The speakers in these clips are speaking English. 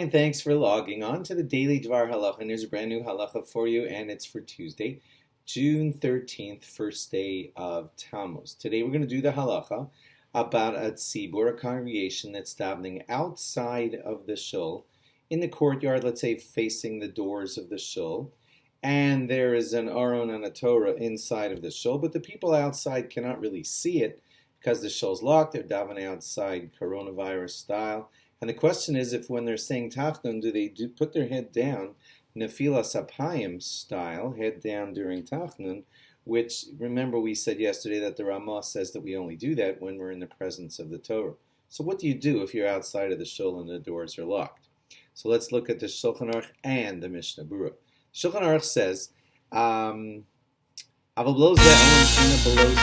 and thanks for logging on to the Daily DVAR Halacha. And here's a brand new halacha for you, and it's for Tuesday, June 13th, first day of Tammuz. Today we're going to do the halacha about a tzibur, a congregation that's davening outside of the shul, in the courtyard, let's say facing the doors of the shul, and there is an Aron and a Torah inside of the shul, but the people outside cannot really see it because the shul's locked. They're davening outside, coronavirus style. And the question is, if when they're saying Tachnun, do they put their head down, Nefilas Apayim style, head down during Tachnun, which, remember we said yesterday that the Ramah says that we only do that when we're in the presence of the Torah. So what do you do if you're outside of the shul and the doors are locked? So let's look at the Shulchan Aruch and the Mishnah Berurah. Shulchan Aruch says, Aval blows that below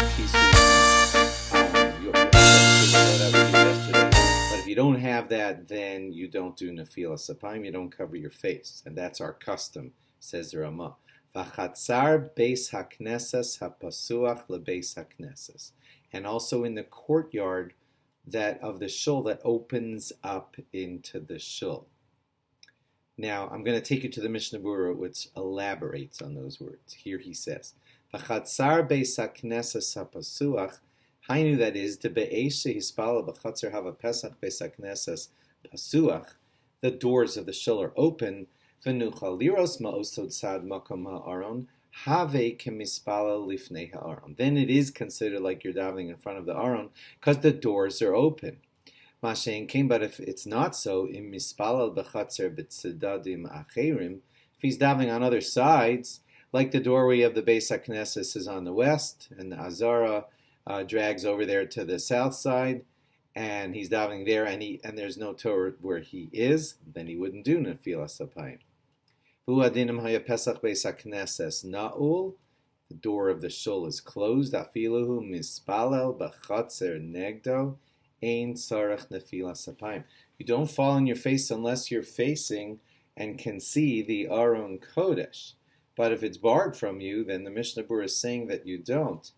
If you don't have that, then you don't do Nefilas Apayim, you don't cover your face. And that's our custom, says the Ramah. V'chatzar beis hakneses hapasuach lebeis hakneses. And also in the courtyard that of the shul that opens up into the shul. Now, I'm going to take you to the Mishnah Berurah, which elaborates on those words. Here he says, V'chatzar beis hakneses hapasuach, Hainu, that is, the be'eshe hispala b'chatzer hava pesach beis hakneses pasuach, the doors of the shul are open, v'nuchal liros ma'osod sad makom ha'aron, have kemispala lifnei ha'aron. Then it is considered like you're davening in front of the Aron, because the doors are open. Mashen came, but if it's not so, im mispala b'chatzer b'tzedadim acherim, if he's davening on other sides, like the doorway of the beis hakneses is on the west, and the Azara drags over there to the south side, and he's davening there, and there's no Torah where he is, then he wouldn't do Nefilas Apayim. Hu adinim haya pesach beis hakneses na'ul, the door of the shul is closed. Afiluhu mispalel b'chatzer negdo, ein tzarech Nefilas Apayim. You don't fall on your face unless you're facing and can see the Aron Kodesh. But if it's barred from you, then the Mishnah Berurah is saying that you don't.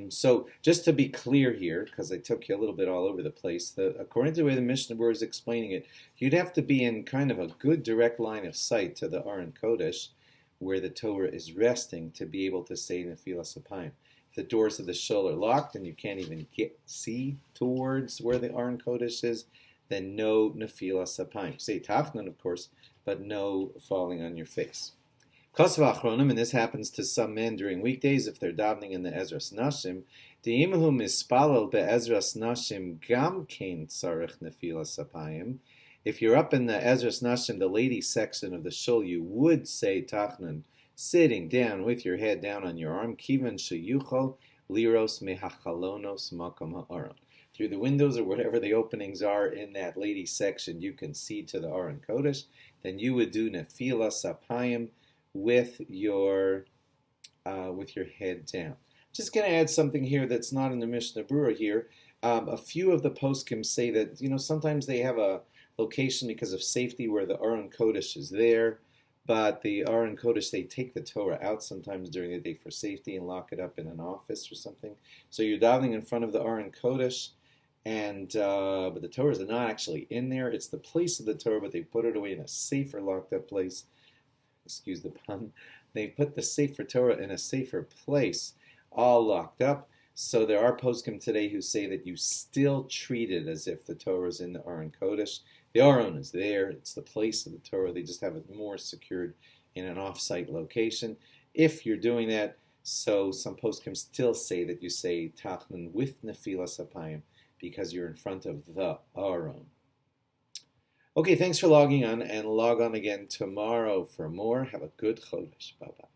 So just to be clear here, because I took you a little bit all over the place, according to the way the Mishnah Berurah is explaining it, you'd have to be in kind of a good direct line of sight to the Aron Kodesh, where the Torah is resting, to be able to say Nefilas Apayim. If the doors of the shul are locked and you can't even see towards where the Aron Kodesh is, then no Nefilas Apayim. Say Tachnun, of course, but no falling on your face. Kosva Achronim, and this happens to some men during weekdays if they're davening in the Ezras Nashim. De'imahu mispalel be'ezras Nashim gam kein tzarech Nefilas Apayim. If you're up in the Ezras Nashim, the ladies section of the shul, you would say Tachnun sitting down with your head down on your arm. Kivan sheyuchol liros mehachalonos makom ha'aron. Through the windows or whatever the openings are in that ladies section, you can see to the Aron Kodesh. Then you would do Nefilas Apayim with your head down. Just going to add something here that's not in the Mishnah Berurah here. A few of the poskim say that sometimes they have a location because of safety where the Aron Kodesh is there, but the Aron Kodesh, they take the Torah out sometimes during the day for safety and lock it up in an office or something. So you're davening in front of the Aron Kodesh, and but the Torah is not actually in there. It's the place of the Torah, but they put it away in a safer locked up place. Excuse the pun, they put the Sefer Torah in a safer place, all locked up. So there are poskim today who say that you still treat it as if the Torah is in the Aron Kodesh. The Aron is there, it's the place of the Torah, they just have it more secured in an off-site location. If you're doing that, so some poskim still say that you say Tachnun with Nefilas Apayim because you're in front of the Aron. Okay, thanks for logging on, and log on again tomorrow for more. Have a good Chodesh. Bye-bye.